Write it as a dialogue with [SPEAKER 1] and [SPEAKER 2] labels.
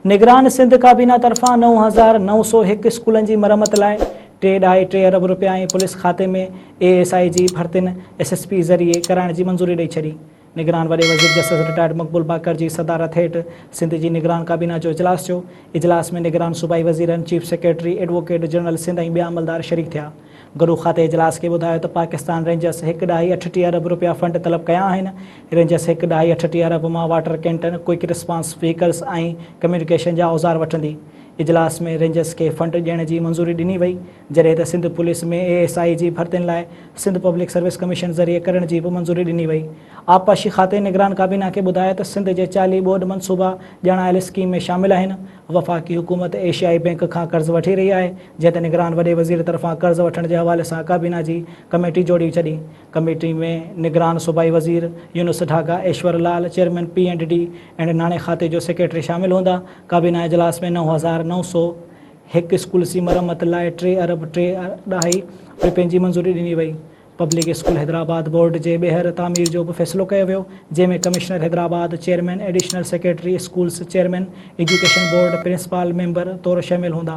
[SPEAKER 1] निगरान सिंध काबीना तरफां 9,901 स्कूलनि जी मरम्मत लाइ 3.2 अरब रुपया ऐं पुलिस खाते में ASI जी भर्तियुनि SSP ज़रिए कराइण जी मंज़ूरी ॾेई छॾी। निगरान वॾे वज़ीर जस्टिस रिटायर्ड मक़बूल बाकर जी सदारत हेठि सिंध जी निगरान काबीना जो इजलास थियो। इजलास में निगरान सूबाई वज़ीरनि, chief secretary, advocate general Sindh ऐं ॿिया अमलदार शरीक थिया। गरू खाते इजलास खे ॿुधायो त पाकिस्तान रेंजर्स 1.38 अरब रुपया फंड तलब कया आहिनि। रेंजर्स 1.38 अरब मां water Canton, quick response vehicles ऐं कम्युनिकेशन जा औज़ार वठंदी। इजलास में रेंजर्स के फंड ॾियण जी मंज़ूरी ॾिनी वई, जॾहिं त सिंध पुलिस में ASI जी भर्तियुनि लाइ सिंध पब्लिक सर्विस कमीशन ज़रिए करण जी बि मंज़ूरी ॾिनी वई। आबपाशी खाते निगरान काबीना खे ॿुधायो त सिंध जे 40 ॿोॾ मनसूबा ॼाणायल स्कीम में शामिल आहिनि। वफ़ाक़ी हुकूमत एशियाई बैंक खां कर्ज़ वठी रही आहे, जंहिं ते निगरान वॾे वज़ीर तरफ़ां कर्ज़ वठण जे हवाले सां काबीना जी कमेटी जोड़ी छॾी। कमेटी में निगरान सूबाई वज़ीर यूनुस ढाका, ऐश्वर लाल, चेयरमैन P&D ऐं नाणे खाते जो सेक्रेटरी शामिल हूंदा। काबीना इजलास में 9,901 स्कूल जी मरम्मत लाइ 3 अरब 3.2 रुपयनि जी मंज़ूरी ॾिनी वई। पब्लिक स्कूल हैदराबाद बोर्ड जे ॿीहर तामीर जो बि फ़ैसिलो कयो वियो, जंहिंमें commissioner Hyderabad, chairman, additional secretary, schools chairman, education board, principal member तौरु शामिल हूंदा।